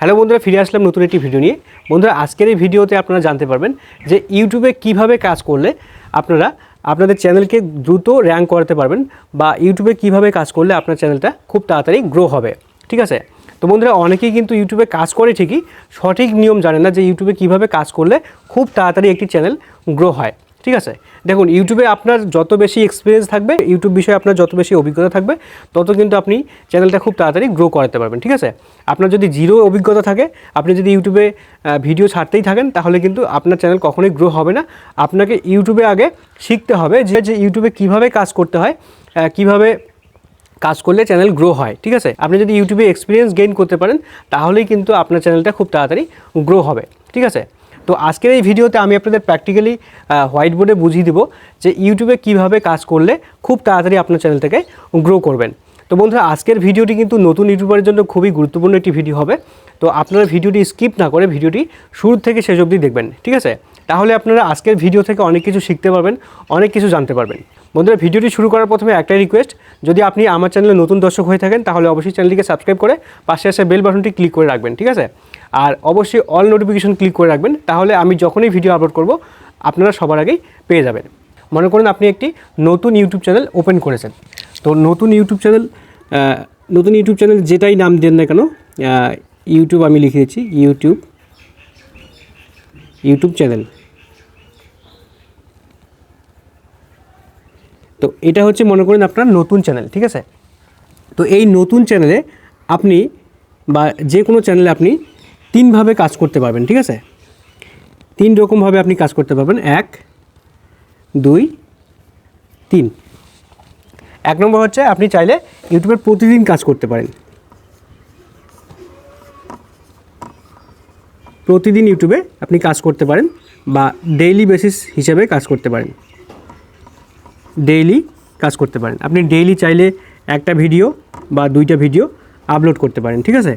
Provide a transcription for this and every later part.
Hello বন্ধুরা, ফিরে আসলাম নতুন একটি ভিডিও নিয়ে। বন্ধুরা, আজকের এই ভিডিওতে আপনারা জানতে পারবেন যে ইউটিউবে কিভাবে কাজ করলে আপনারা আপনাদের চ্যানেলকে দ্রুত র্যাঙ্ক করাতে পারবেন, বা ইউটিউবে কিভাবে কাজ করলে আপনার চ্যানেলটা খুব তাড়াতাড়ি গ্রো হবে। ঠিক আছে? তো বন্ধুরা, অনেকেই কিন্তু ইউটিউবে কাজ করে ঠিকই, সঠিক নিয়ম জানে না যে ইউটিউবে কিভাবে কাজ করলে খুব তাড়াতাড়ি একটি চ্যানেল গ্রো হয়। ঠিক আছে, দেখুন, ইউটিউবে আপনার যত বেশি এক্সপিরিয়েন্স থাকবে, ইউটিউব বিষয়ে আপনার যত বেশি অভিজ্ঞতা থাকবে, তত কিন্তু আপনি চ্যানেলটা খুব তাড়াতাড়ি গ্রো করাতে পারবেন। ঠিক আছে, আপনার যদি জিরো অভিজ্ঞতা থাকে, আপনি যদি ইউটিউবে ভিডিও ছাড়তেই থাকেন, তাহলে কিন্তু আপনার চ্যানেল কখনোই গ্রো হবে না। আপনাকে ইউটিউবে আগে শিখতে হবে যে ইউটিউবে কীভাবে কাজ করতে হয়, কীভাবে কাজ করলে চ্যানেল গ্রো হয়। ঠিক আছে, আপনি যদি ইউটিউবে এক্সপিরিয়েন্স গেইন করতে পারেন, তাহলেই কিন্তু আপনার চ্যানেলটা খুব তাড়াতাড়ি গ্রো হবে। ঠিক আছে, তো আজকের এই ভিডিওতে আমি আপনাদের প্র্যাকটিক্যালি হোয়াইট বোর্ডে বুঝিয়ে দেবো যে ইউটিউবে কিভাবে কাজ করলে খুব তাড়াতাড়ি আপনার চ্যানেলটাকে গ্রো করবেন। তো বন্ধুরা, আজকের ভিডিওটি কিন্তু নতুন ইউটিউবারের জন্য খুবই গুরুত্বপূর্ণ একটি ভিডিও হবে। তো আপনারা ভিডিওটি স্কিপ না করে ভিডিওটি শুরু থেকে শেষ অবধি দেখবেন। ঠিক আছে, তাহলে আপনারা আজকের ভিডিও থেকে অনেক কিছু শিখতে পারবেন, অনেক কিছু জানতে পারবেন। বন্ধুরা, ভিডিওটি শুরু করার প্রথমে একটাই রিকোয়েস্ট, যদি আপনি আমার চ্যানেলে নতুন দর্শক হয়ে থাকেন, তাহলে অবশ্যই চ্যানেলটিকে সাবস্ক্রাইব করে পাশে আসা বেল বাটনটি ক্লিক করে রাখবেন। ঠিক আছে, আর অবশ্যই অল নোটিফিকেশন ক্লিক করে রাখবেন, তাহলে আমি যখনই ভিডিও আপলোড করব আপনারা সবার আগেই পেয়ে যাবেন। মনে করুন আপনি একটি নতুন ইউটিউব চ্যানেল ওপেন করেছেন। তো নতুন ইউটিউব চ্যানেল যেটাই নাম দেন না কেন, ইউটিউব আমি লিখে দিচ্ছি, ইউটিউব চ্যানেল। তো এটা হচ্ছে, মনে করেন, আপনার নতুন চ্যানেল। ঠিক আছে, তো এই নতুন চ্যানেলে আপনি বা যে কোনো চ্যানেলে আপনি তিনভাবে কাজ করতে পারবেন। ঠিক আছে, তিন রকমভাবে আপনি কাজ করতে পারবেন। 1, 2, 3। 1 নম্বর হচ্ছে, আপনি চাইলে ইউটিউবের প্রতিদিন কাজ করতে পারেন। প্রতিদিন ইউটিউবে আপনি কাজ করতে পারেন, বা ডেইলি বেসিস হিসেবে কাজ করতে পারেন। ডেইলি কাজ করতে পারেন, আপনি ডেইলি চাইলে একটা ভিডিও বা 2টা ভিডিও আপলোড করতে পারেন। ঠিক আছে,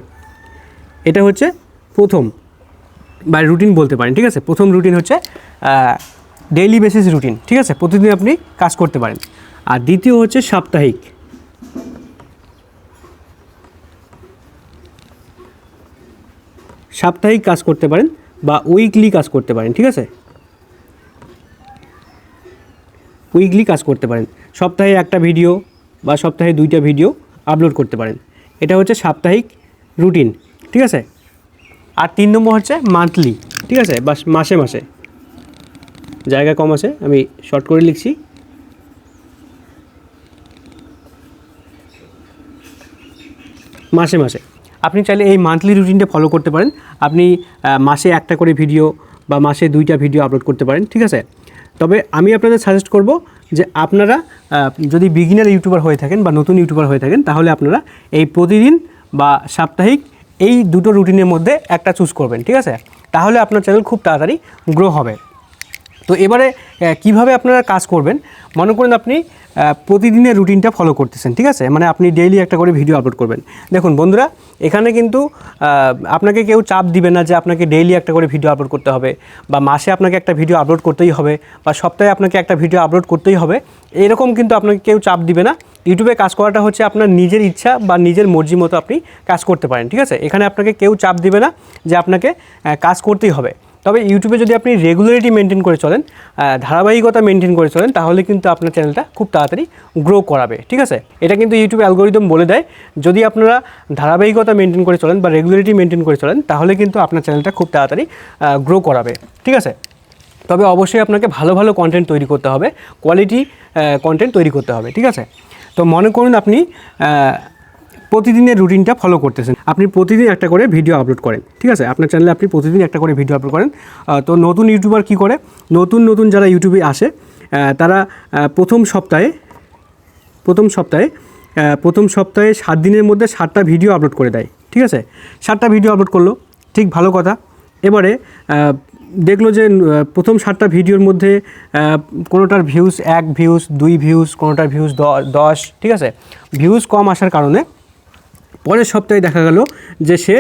এটা হচ্ছে প্রথম, বা রুটিন বলতে পারেন। ঠিক আছে, প্রথম রুটিন হচ্ছে ডেইলি বেসিস রুটিন। ঠিক আছে, প্রতিদিন আপনি কাজ করতে পারেন। আর দ্বিতীয় হচ্ছে সাপ্তাহিক। সাপ্তাহিক কাজ করতে পারেন, বা উইকলি কাজ করতে পারেন। ঠিক আছে, উইকলি কাজ করতে পারেন, সপ্তাহে একটা ভিডিও বা সপ্তাহে 2টা ভিডিও আপলোড করতে পারেন। এটা হচ্ছে সাপ্তাহিক রুটিন। ঠিক আছে, আর 3 নম্বর হচ্ছে মান্থলি। ঠিক আছে, বা মাসে মাসে, জায়গা কম আছে, আমি শর্ট করে লিখছি। মাসে মাসে আপনি চাইলে এই মান্থলি রুটিনটা ফলো করতে পারেন। আপনি মাসে একটা করে ভিডিও বা মাসে 2টা ভিডিও আপলোড করতে পারেন। ঠিক আছে, তবে আমি আপনাদের সাজেস্ট করব যে আপনারা যদি বিগিনার ইউটিউবার হয়ে থাকেন বা নতুন ইউটিউবার হয়ে থাকেন, তাহলে আপনারা এই প্রতিদিন বা সাপ্তাহিক এই দুটো রুটিনের মধ্যে একটা চুজ করবেন। ঠিক আছে, তাহলে আপনার চ্যানেল খুব তাড়াতাড়ি গ্রো হবে। তো এবারে কিভাবে আপনারা কাজ করবেন, মনে করেন আপনি প্রতিদিনের রুটিনটা ফলো করতেছেন। ঠিক আছে, মানে আপনি ডেইলি একটা করে ভিডিও আপলোড করবেন। দেখুন বন্ধুরা, এখানে কিন্তু আপনাকে কেউ চাপ দিবে না যে আপনাকে ডেইলি একটা করে ভিডিও আপলোড করতে হবে, বা মাসে আপনাকে একটা ভিডিও আপলোড করতেই হবে, বা সপ্তাহে আপনাকে একটা ভিডিও আপলোড করতেই হবে, এরকম কিন্তু আপনাকে কেউ চাপ দিবে না। ইউটিউবে কাজ করাটা হচ্ছে আপনার নিজের ইচ্ছা বা নিজের মর্জি মতো আপনি কাজ করতে পারেন। ঠিক আছে, এখানে আপনাকে কেউ চাপ দিবে না যে আপনাকে কাজ করতেই হবে। তবে ইউটিউবে যদি আপনি রেগুলারিটি মেনটেন করে চলেন, ধারাবাহিকতা মেনটেন করে চলেন, তাহলে কিন্তু আপনার চ্যানেলটা খুব তাড়াতাড়ি গ্রো করাবে। ঠিক আছে, এটা কিন্তু ইউটিউব অ্যালগোরিদম বলে দেয়, যদি আপনারা ধারাবাহিকতা মেনটেন করে চলেন বা রেগুলারিটি মেনটেন করে চলেন, তাহলে কিন্তু আপনার চ্যানেলটা খুব তাড়াতাড়ি গ্রো করাবে। ঠিক আছে, তবে অবশ্যই আপনাকে ভালো ভালো কন্টেন্ট তৈরি করতে হবে, কোয়ালিটি কন্টেন্ট তৈরি করতে হবে। ঠিক আছে, তো মনে করুন আপনি প্রতিদিনের রুটিনটা ফলো করতেছেন, আপনি প্রতিদিন একটা করে ভিডিও আপলোড করেন। ঠিক আছে, আপনার চ্যানেলে আপনি প্রতিদিন একটা করে ভিডিও আপলোড করেন। তো নতুন ইউটিউবার কী করে, নতুন যারা ইউটিউবে আসে, তারা প্রথম সপ্তাহে 7 দিনের মধ্যে 7টা ভিডিও আপলোড করে দেয়। ঠিক আছে, 7টা ভিডিও আপলোড করলো, ঠিক ভালো কথা। এবারে দেখলো যে প্রথম 7টা ভিডিওর মধ্যে কোনোটার ভিউজ 1 ভিউজ, 2 ভিউজ, কোনোটার ভিউজ 10। ঠিক আছে, ভিউজ কম আসার কারণে পরের সপ্তাহে দেখা গেল যে সে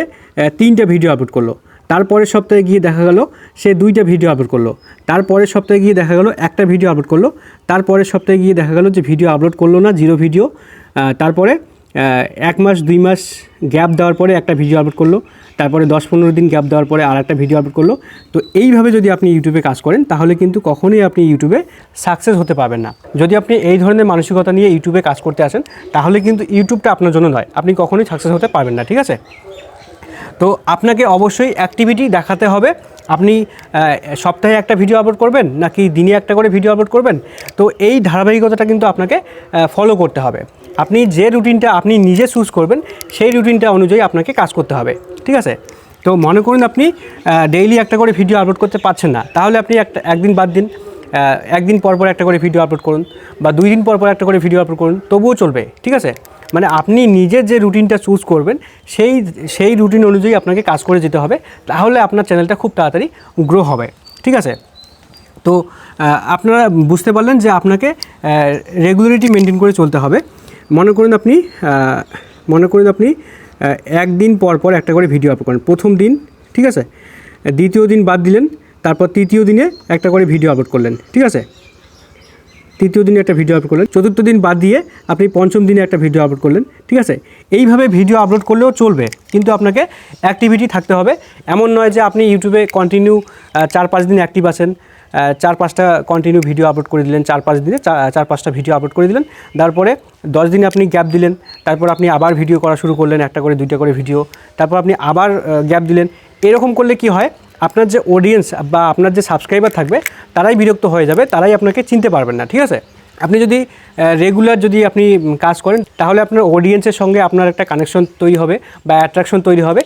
3টা ভিডিও আপলোড করলো। তারপরের সপ্তাহে গিয়ে দেখা গেল সে 2টা ভিডিও আপলোড করলো। তারপরের সপ্তাহে গিয়ে দেখা গেল একটা ভিডিও আপলোড করলো। তারপরের সপ্তাহে গিয়ে দেখা গেল যে ভিডিও আপলোড করলো না, 0 ভিডিও। তারপরে 1 মাস 2 মাস গ্যাপ দেওয়ার পরে একটা ভিডিও আপলোড করলো। তারপরে 10-15 দিন গ্যাপ দেওয়ার পরে আর একটা ভিডিও আপলোড করলো। তো এইভাবে যদি আপনি ইউটিউবে কাজ করেন তাহলে কিন্তু কখনোই আপনি ইউটিউবে সাকসেস হতে পারবেন না। যদি আপনি এই ধরনের মানসিকতা নিয়ে ইউটিউবে কাজ করতে আসেন তাহলে কিন্তু ইউটিউবটা আপনার জন্য নয়, আপনি কখনোই সাকসেস হতে পারবেন না, ঠিক আছে। তো আপনাকে অবশ্যই অ্যাক্টিভিটি দেখাতে হবে। আপনি সপ্তাহে একটা ভিডিও আপলোড করবেন নাকি দিনে একটা করে ভিডিও আপলোড করবেন, তো এই ধারাবাহিকতাটা কিন্তু আপনাকে ফলো করতে হবে। আপনি যে রুটিনটা আপনি নিজে চুজ করবেন সেই রুটিনটা অনুযায়ী আপনাকে কাজ করতে হবে, ঠিক আছে। তো মনে করুন আপনি ডেইলি একটা করে ভিডিও আপলোড করতে পারছেন না, তাহলে আপনি একদিন বাদ দিন, একদিন পর পর একটা করে ভিডিও আপলোড করুন বা 2 দিন পর পর একটা করে ভিডিও আপলোড করুন, তবুও চলবে, ঠিক আছে। মানে আপনি নিজের যে রুটিনটা চুজ করবেন সেই রুটিন অনুযায়ী আপনাকে কাজ করে যেতে হবে, তাহলে আপনার চ্যানেলটা খুব তাড়াতাড়ি গ্রো হবে, ঠিক আছে। তো আপনারা বুঝতে পারলেন যে আপনাকে রেগুলারিটি মেনটেন করে চলতে হবে। মনে করুন আপনি একদিন পর পর একটা করে ভিডিও আপলোড করেন, প্রথম দিন, ঠিক আছে, দ্বিতীয় দিন বাদ দিলেন, তারপর তৃতীয় দিনে একটা করে ভিডিও আপলোড করলেন, ঠিক আছে, তৃতীয় দিনে একটা ভিডিও আপলোড করলেন, চতুর্থ দিন বাদ দিয়ে আপনি পঞ্চম দিনে একটা ভিডিও আপলোড করলেন, ঠিক আছে। এইভাবে ভিডিও আপলোড করলেও চলবে, কিন্তু আপনাকে অ্যাক্টিভিটি থাকতে হবে। এমন নয় যে আপনি ইউটিউবে কন্টিনিউ 4-5 দিন অ্যাক্টিভ আছেন, 4-5টা কন্টিনিউ ভিডিও আপলোড করে দিলেন, 4-5 দিনে 4-5টা ভিডিও আপলোড করে দিলেন, তারপরে 10 দিনে আপনি গ্যাপ দিলেন, তারপর আপনি আবার ভিডিও করা শুরু করলেন, একটা করে 2টা করে ভিডিও, তারপর আপনি আবার গ্যাপ দিলেন। এরকম করলে কি হয়, আপনার যে অডিয়েন্স বা আপনার যে সাবস্ক্রাইবার থাকবে তারাই বিরক্ত হয়ে যাবে, তারাই আপনাকে চিনতে পারবেন না, ঠিক আছে। আপনি যদি রেগুলার যদি আপনি কাজ করেন তাহলে আপনার অডিয়েন্সের সঙ্গে আপনার একটা কানেকশন তৈরি হবে বা অ্যাট্রাকশন তৈরি হবে,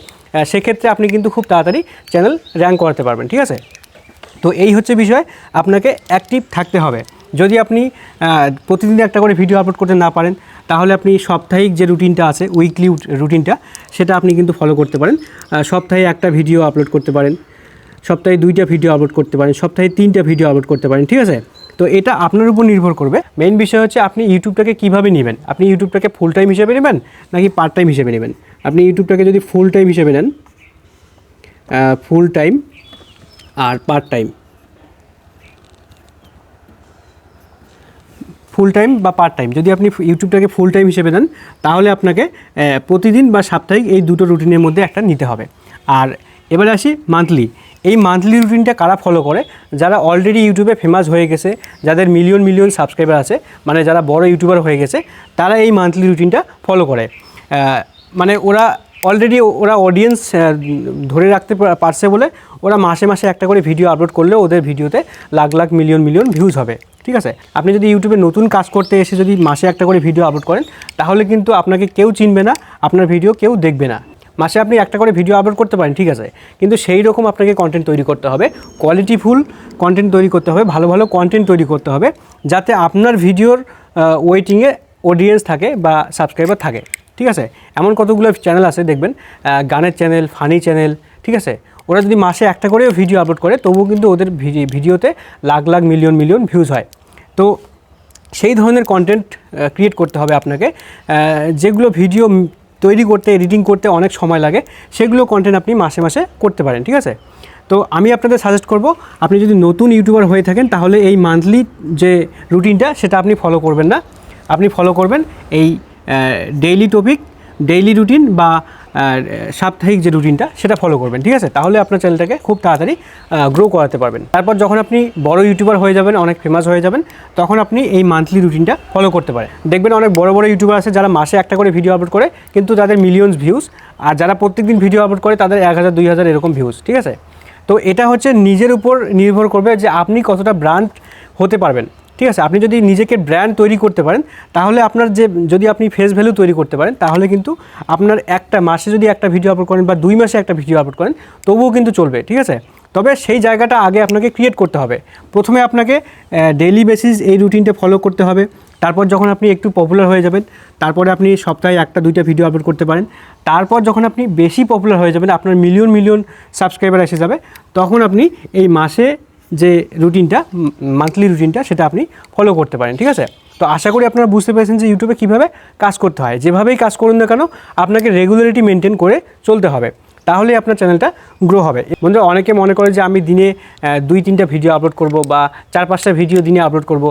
সেক্ষেত্রে আপনি কিন্তু খুব তাড়াতাড়ি চ্যানেল র্যাঙ্ক করাতে পারবেন, ঠিক আছে। তো এই হচ্ছে বিষয়, আপনাকে অ্যাক্টিভ থাকতে হবে। যদি আপনি প্রতিদিন একটা করে ভিডিও আপলোড করতে না পারেন তাহলে আপনি সাপ্তাহিক যে রুটিনটা আছে, উইকলি রুটিনটা, সেটা আপনি কিন্তু ফলো করতে পারেন। সপ্তাহে একটা ভিডিও আপলোড করতে পারেন, সপ্তাহে 2টা ভিডিও আপলোড করতে পারেন, সপ্তাহে 3টা ভিডিও আপলোড করতে পারেন, ঠিক আছে। তো এটা আপনার উপর নির্ভর করবে। মেইন বিষয় হচ্ছে আপনি ইউটিউবটাকে কীভাবে নেবেন, আপনি ইউটিউবটাকে ফুল টাইম হিসেবে নেবেন নাকি পার্ট টাইম হিসেবে নেবেন। আপনি ইউটিউবটাকে যদি ফুল টাইম হিসেবে নেন, ফুল টাইম আর পার্ট টাইম, ফুল টাইম বা পার্ট টাইম, যদি আপনি ইউটিউবটাকে ফুল টাইম হিসেবে নেন তাহলে আপনাকে প্রতিদিন বা সাপ্তাহিক এই দুটো রুটিনের মধ্যে একটা নিতে হবে। আর এবারে আসি মান্থলি। এই মান্থলি রুটিনটা কারা ফলো করে, যারা অলরেডি ইউটিউবে ফেমাস হয়ে গেছে, যাদের মিলিয়ন সাবস্ক্রাইবার আছে, মানে যারা বড় ইউটিউবার হয়ে গেছে, তারা এই মান্থলি রুটিনটা ফলো করে। মানে ওরা অডিয়েন্স ধরে রাখতে পারছে বলে ওরা মাসে মাসে একটা করে ভিডিও আপলোড করলেও ওদের ভিডিওতে লাখ মিলিয়ন ভিউজ হবে, ঠিক আছে। আপনি যদি ইউটিউবে নতুন কাজ করতে এসে যদি মাসে একটা করে ভিডিও আপলোড করেন তাহলে কিন্তু আপনাকে কেউ চিনবে না, আপনার ভিডিও কেউ দেখবে না। মাসে আপনি একটা করে ভিডিও আপলোড করতে পারেন, ঠিক আছে, কিন্তু সেই রকম আপনাকে কন্টেন্ট তৈরি করতে হবে, কোয়ালিটিফুল কন্টেন্ট তৈরি করতে হবে, ভালো কন্টেন্ট তৈরি করতে হবে, যাতে আপনার ভিডিওর ওয়েটিংয়ে অডিয়েন্স থাকে বা সাবস্ক্রাইবার থাকে, ঠিক আছে। এমন কতগুলো চ্যানেল আছে দেখবেন, গানের চ্যানেল, ফানি চ্যানেল, ঠিক আছে, ওরা যদি মাসে একটা করেও ভিডিও আপলোড করে তবুও কিন্তু ওদের ভিডিওতে লাখ মিলিয়ন ভিউজ হয়। তো সেই ধরনের কন্টেন্ট ক্রিয়েট করতে হবে আপনাকে, যেগুলো ভিডিও তৈরি করতে, এডিটিং করতে অনেক সময় লাগে, সেগুলো কন্টেন্ট আপনি মাসে মাসে করতে পারেন, ঠিক আছে। তো আমি আপনাদের সাজেস্ট করব, আপনি যদি নতুন ইউটিউবার হয়ে থাকেন তাহলে এই মান্থলি যে রুটিনটা সেটা আপনি ফলো করবেন না, আপনি ফলো করবেন এই ডেইলি রুটিন বা সাপ্তাহিক যে রুটিনটা সেটা ফলো করবেন, ঠিক আছে। তাহলে আপনার চ্যানেলটাকে খুব তাড়াতাড়ি গ্রো করাতে পারবেন। তারপর যখন আপনি বড় ইউটিউবার হয়ে যাবেন, অনেক ফেমাস হয়ে যাবেন, তখন আপনি এই মান্থলি রুটিনটা ফলো করতে পারেন। দেখবেন অনেক বড় ইউটিউবার আছে যারা মাসে একটা করে ভিডিও আপলোড করে কিন্তু তাদের মিলিয়নস ভিউজ, আর যারা প্রত্যেকদিন ভিডিও আপলোড করে তাদের 1000-2000 এরকম ভিউজ, ঠিক আছে। তো এটা হচ্ছে নিজের উপর নির্ভর করবে যে আপনি কতটা ব্র্যান্ড হতে পারবেন, ঠিক আছে। আপনি যদি নিজেকে ব্র্যান্ড তৈরি করতে পারেন তাহলে আপনার যদি আপনি ফেস ভ্যালু তৈরি করতে পারেন তাহলে কিন্তু আপনার একটা মাসে যদি একটা ভিডিও আপলোড করেন বা 2 মাসে একটা ভিডিও আপলোড করেন তবুও কিন্তু চলবে, ঠিক আছে। তবে সেই জায়গাটা আগে আপনাকে ক্রিয়েট করতে হবে। প্রথমে আপনাকে ডেইলি বেসিস এই রুটিনটা ফলো করতে হবে। তারপর যখন আপনি একটু পপুলার হয়ে যাবেন তারপরে আপনি সপ্তাহে 1-2টা ভিডিও আপলোড করতে পারেন। তারপর যখন আপনি বেশি পপুলার হয়ে যাবেন, আপনার মিলিয়ন সাবস্ক্রাইবার এসে যাবে, তখন আপনি এই মাসে যে রুটিনটা, মান্থলি রুটিনটা, সেটা আপনি ফলো করতে পারেন, ঠিক আছে। তো আশা করি আপনারা বুঝতে পেরেছেন যে ইউটিউবে কীভাবে কাজ করতে হয়। যেভাবেই কাজ করুন না কেন আপনাকে রেগুলারিটি মেনটেন করে চলতে হবে, তাহলে আপনার চ্যানেলটা গ্রো হবে। বন্ধুরা, অনেকে মনে করে যে আমি দিনে 2-3টা ভিডিও আপলোড করব বা 4-5টা ভিডিও দিনে আপলোড করব,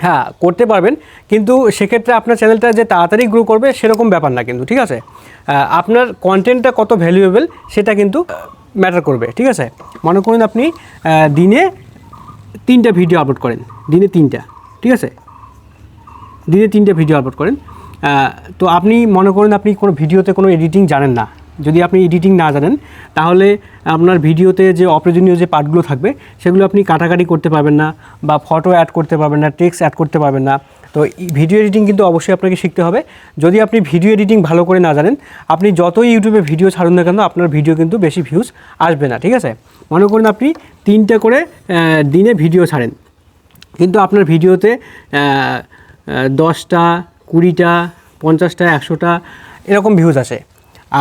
হ্যাঁ করতে পারবেন, কিন্তু সেক্ষেত্রে আপনার চ্যানেলটা যে তাড়াতাড়ি গ্রো করবে সেরকম ব্যাপার না কিন্তু, ঠিক আছে। আপনার কন্টেন্টটা কত ভ্যালুয়েবল সেটা কিন্তু ম্যাটার করবে, ঠিক আছে। মনে করুন আপনি দিনে 3টা ভিডিও আপলোড করেন, দিনে 3টা, ঠিক আছে, দিনে 3টে ভিডিও আপলোড করেন। তো আপনি মনে করেন আপনি কোনো ভিডিওতে কোনো এডিটিং জানেন না, যদি আপনি এডিটিং না জানেন তাহলে আপনার ভিডিওতে যে অপ্রয়োজনীয় যে পার্টগুলো থাকবে সেগুলো আপনি কাটাকাটি করতে পারবেন না, বা ফটো অ্যাড করতে পারবেন না, টেক্সট অ্যাড করতে পারবেন না। তো ভিডিও এডিটিং কিন্তু অবশ্যই আপনাকে শিখতে হবে। যদি আপনি ভিডিও এডিটিং ভালো করে না জানেন, আপনি যতই ইউটিউবে ভিডিও ছাড়ুন না কেন আপনার ভিডিও কিন্তু বেশি ভিউজ আসবে না, ঠিক আছে। মনে করুন আপনি 3টা করে দিনে ভিডিও ছাড়েন, কিন্তু আপনার ভিডিওতে 10টা 20টা 50টা 100টা এরকম ভিউজ আসে।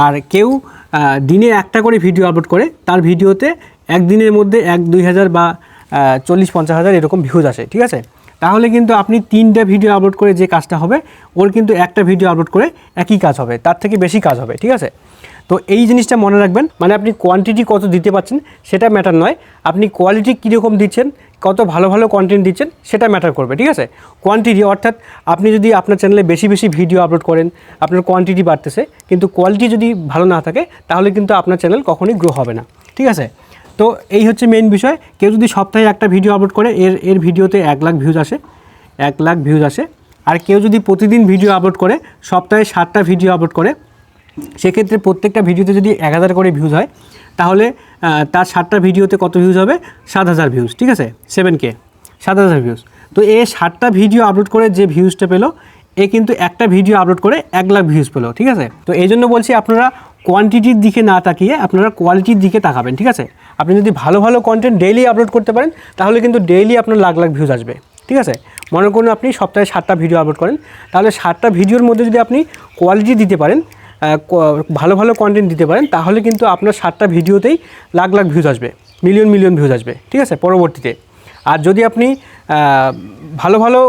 আর কেউ দিনে একটা করে ভিডিও আপলোড করে, তার ভিডিওতে একদিনের মধ্যে 1-2 হাজার বা 40-50 হাজার এরকম ভিউজ আসে, ঠিক আছে। তাহলে কিন্তু আপনি 3টা ভিডিও আপলোড করে যে কাজটা হবে ওর কিন্তু একটা ভিডিও আপলোড করে একই কাজ হবে, তার থেকে বেশি কাজ হবে, ঠিক আছে। তো এই জিনিসটা মনে রাখবেন, মানে আপনি কোয়ান্টিটি কত দিতে পারছেন সেটা ম্যাটার নয়, আপনি কোয়ালিটি কীরকম দিচ্ছেন, কত ভালো ভালো কন্টেন্ট দিচ্ছেন সেটা ম্যাটার করবে, ঠিক আছে। কোয়ান্টিটি অর্থাৎ আপনি যদি আপনার চ্যানেলে বেশি বেশি ভিডিও আপলোড করেন, আপনার কোয়ান্টিটি বাড়তেছে, কিন্তু কোয়ালিটি যদি ভালো না থাকে তাহলে কিন্তু আপনার চ্যানেল কখনোই গ্রো হবে না, ঠিক আছে। তো এই হচ্ছে মেইন বিষয়। কেউ যদি সপ্তাহে একটা ভিডিও আপলোড করে এর ভিডিওতে 1 লাখ ভিউজ আসে, 1 লাখ ভিউজ আসে। আর কেউ যদি প্রতিদিন ভিডিও আপলোড করে, সপ্তাহে 7টা ভিডিও আপলোড করে, সেক্ষেত্রে প্রত্যেকটা ভিডিওতে যদি 1000 করে ভিউজ হয় তাহলে তার 7টা ভিডিওতে কত ভিউজ হবে? 7000 ভিউজ, ঠিক আছে, 7K, 7000 ভিউজ। তো এই 7টা ভিডিও আপলোড করে যে ভিউজটা পেলো, এ কিন্তু একটা ভিডিও আপলোড করে 1 লাখ ভিউজ পেলো, ঠিক আছে। তো এই জন্য বলছি আপনারা কোয়ান্টিটির দিকে না তাকিয়ে আপনারা কোয়ালিটির দিকে তাকাবেন, ঠিক আছে। আপনি যদি ভালো ভালো কন্টেন্ট ডেইলি আপলোড করতে পারেন তাহলে কিন্তু ডেইলি আপনার লাখ লাখ ভিউজ আসবে, ঠিক আছে। মনে করুন আপনি সপ্তাহে 7টা ভিডিও আপলোড করেন, তাহলে 7টা ভিডিওর মধ্যে যদি আপনি কোয়ালিটি দিতে পারেন, ভালো ভালো কন্টেন্ট দিতে পারেন, তাহলে কিন্তু আপনার 7টা ভিডিওতেই লাখ লাখ ভিউজ আসবে, মিলিয়ন মিলিয়ন ভিউজ আসবে, ঠিক আছে, পরবর্তীতে। আর যদি আপনি ভালো ভালো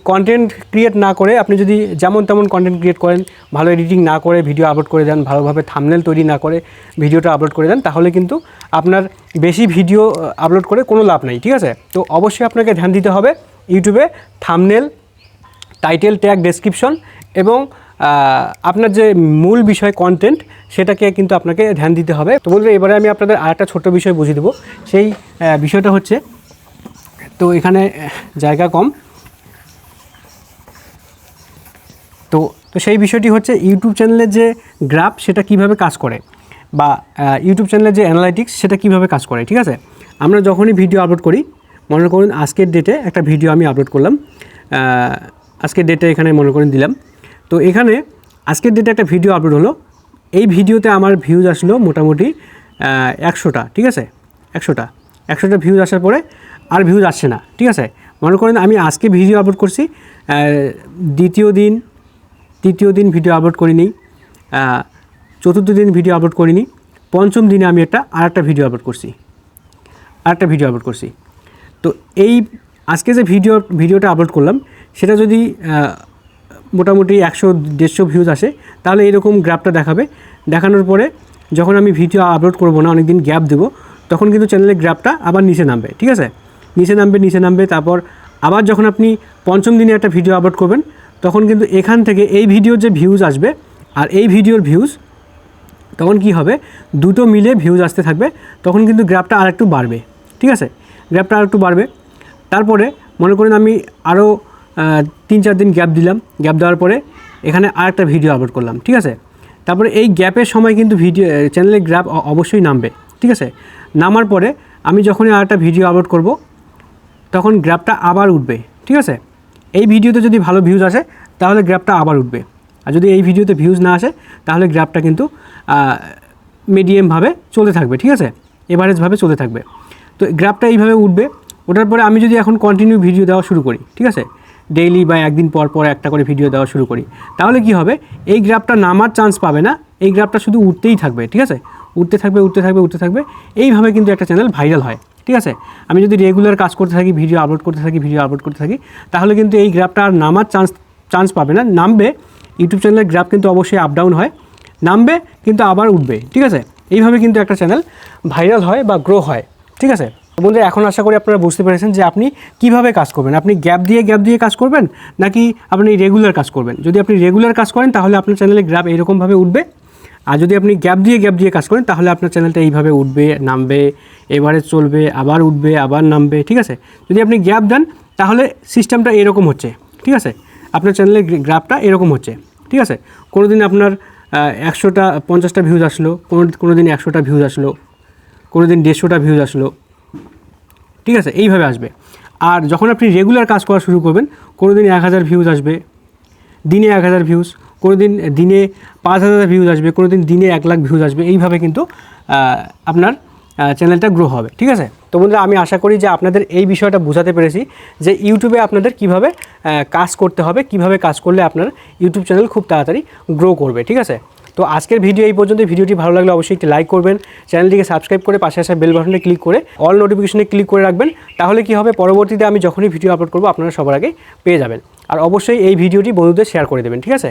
কন্টেন্ট ক্রিয়েট না করে, আপনি যদি যেমন তেমন কন্টেন্ট ক্রিয়েট করেন, ভালো এডিটিং না করে ভিডিও আপলোড করে দেন, ভালোভাবে থাম্বনেল তৈরি না করে ভিডিওটা আপলোড করে দেন, তাহলে কিন্তু আপনার বেশি ভিডিও আপলোড করে কোনো লাভ নেই, ঠিক আছে। তো অবশ্যই আপনাকে ধ্যান দিতে হবে ইউটিউবে থাম্বনেল, টাইটেল, ট্যাগ, ডেসক্রিপশন এবং আপনার যে মূল বিষয় কন্টেন্ট সেটাকে কিন্তু আপনাকে ধ্যান দিতে হবে। তো বলতে এবারে আমি আপনাদের আরেকটা ছোট্ট বিষয় বুঝিয়ে দেবো। সেই বিষয়টা হচ্ছে, তো এখানে জায়গা কম, তো সেই বিষয়টি হচ্ছে ইউটিউব চ্যানেলের যে গ্রাফ সেটা কিভাবে কাজ করে, বা ইউটিউব চ্যানেলের যে অ্যানালাইটিক্স সেটা কিভাবে কাজ করে, ঠিক আছে। আমরা যখনই ভিডিও আপলোড করি, মনে করুন আজকের ডেটে একটা ভিডিও আমি আপলোড করলাম, আজকের ডেটে এখানে মনে করুন দিলাম। তো এখানে আজকের ডেটে একটা ভিডিও আপলোড হলো, এই ভিডিওতে আমার ভিউজ আসলো মোটামুটি 100টা, ঠিক আছে, 100টা ভিউজ আসার পরে আর ভিউজ আসছে না, ঠিক আছে। মনে করেন আমি আজকে ভিডিও আপলোড করছি, দ্বিতীয় দিন তৃতীয় দিন ভিডিও আপলোড করিনি, চতুর্থ দিন ভিডিও আপলোড করিনি, পঞ্চম দিনে আমি আরেকটা ভিডিও আপলোড করছি। তো এই আজকে যে ভিডিওটা আপলোড করলাম সেটা যদি মোটামুটি 100-150 ভিউজ আসে, তাহলে এরকম গ্রাফটা দেখাবে। দেখানোর পরে যখন আমি ভিডিও আপলোড করব না, অনেক দিন গ্যাপ দেবো, তখন কিন্তু চ্যানেলের গ্রাফটা আবার নিচে নামবে, ঠিক আছে, নিচে নামবে। তারপর আবার যখন আপনি পঞ্চম দিনে একটা ভিডিও আপলোড করবেন, তখন কিন্তু এখান থেকে এই ভিডিওর যে ভিউজ আসবে আর এই ভিডিওর ভিউজ, তখন কি হবে, দুটো মিলে ভিউজ আসতে থাকবে, তখন কিন্তু গ্রাফটা আরেকটু বাড়বে, ঠিক আছে, গ্রাফটা আরেকটু বাড়বে। তারপরে মনে করেন আমি আরও 3-4 দিন গ্যাপ দিলাম, গ্যাপ দেওয়ার পরে এখানে আরেকটা ভিডিও আপলোড করলাম, ঠিক আছে। তারপরে এই গ্যাপের সময় কিন্তু চ্যানেলের গ্রাফ অবশ্যই নামবে, ঠিক আছে। নামার পরে আমি যখনই আরেকটা ভিডিও আপলোড করব, তখন গ্রাফটা আবার উঠবে, ঠিক আছে। এই ভিডিওতে যদি ভালো ভিউজ আসে তাহলে গ্রাফটা আবার উঠবে, আর যদি এই ভিডিওতে ভিউজ না আসে তাহলে গ্রাফটা কিন্তু মিডিয়ামভাবে চলতে থাকবে, ঠিক আছে, এভারেজভাবে চলতে থাকবে। তো গ্রাফটা এইভাবে উঠবে। ওঠার পরে আমি যদি এখন কন্টিনিউ ভিডিও দেওয়া শুরু করি, ঠিক আছে, ডেইলি বা একদিন পর পর একটা করে ভিডিও দেওয়া শুরু করি, তাহলে কি হবে, এই গ্রাফটা নামার চান্স পাবে না, এই গ্রাফটা শুধু উঠতেই থাকবে, ঠিক আছে, উঠতে থাকবে। এইভাবে কিন্তু একটা চ্যানেল ভাইরাল হয়, ঠিক আছে। আমি যদি রেগুলার কাজ করতে থাকি, ভিডিও আপলোড করতে থাকি, তাহলে কিন্তু এই গ্রাফটা আর নামার চান্স পাবে না। নামবে, ইউটিউব চ্যানেলের গ্রাফ কিন্তু অবশ্যই আপ ডাউন হয়, নামবে কিন্তু আবার উঠবে, ঠিক আছে। এইভাবে কিন্তু একটা চ্যানেল ভাইরাল হয় বা গ্রো হয়, ঠিক আছে। বন্ধুরা এখন আশা করি আপনারা বুঝতে পেরেছেন যে আপনি কিভাবে কাজ করবেন। আপনি গ্যাপ দিয়ে কাজ করবেন নাকি আপনি রেগুলার কাজ করবেন। যদি আপনি রেগুলার কাজ করেন তাহলে আপনার চ্যানেলে গ্রাফ এইরকমভাবে উঠবে, আর যদি আপনি গ্যাপ দিয়ে কাজ করেন তাহলে আপনার চ্যানেলটা এইভাবে উঠবে, নামবে, এভারেজ চলবে, আবার উঠবে, আবার নামবে, ঠিক আছে। যদি আপনি গ্যাপ দেন তাহলে সিস্টেমটা এরকম হচ্ছে, ঠিক আছে। আপনার চ্যানেলের গ্রাফটা এরকম হচ্ছে, ঠিক আছে। কোনো দিন আপনার 100টা 50টা ভিউজ আসলো, কোনো দিন 100টা ভিউজ আসলো, কোনো দিন 150টা ভিউজ আসলো, ঠিক আছে, এইভাবে আসবে। আর যখন আপনি রেগুলার কাজ করা শুরু করবেন, কোনো দিন 1000 ভিউজ আসবে, দিনে 1000 ভিউজ, কোনো দিন দিনে 5000 ভিউজ আসবে, কোনো দিন দিনে 1 লাখ ভিউজ আসবে। এইভাবে কিন্তু আপনার চ্যানেলটা গ্রো হবে, ঠিক আছে। তো বন্ধুরা আমি আশা করি যে আপনাদের এই বিষয়টা বোঝাতে পেরেছি যে ইউটিউবে আপনাদের কিভাবে কাজ করতে হবে, কিভাবে কাজ করলে আপনার ইউটিউব চ্যানেল খুব তাড়াতাড়ি গ্রো করবে, ঠিক আছে। তো আজকের ভিডিও এই পর্যন্ত। ভিডিওটি ভালো লাগলে অবশ্যই একটি লাইক করবেন, চ্যানেলটিকে সাবস্ক্রাইব করে পাশে আসা বেল বাটনে ক্লিক করে অল নোটিফিকেশনে ক্লিক করে রাখবেন। তাহলে কি হবে, পরবর্তীতে আমি যখনই ভিডিও আপলোড করব আপনারা সবার আগে পেয়ে যাবেন। আর অবশ্যই এই ভিডিওটি বন্ধুদের শেয়ার করে দেবেন, ঠিক আছে।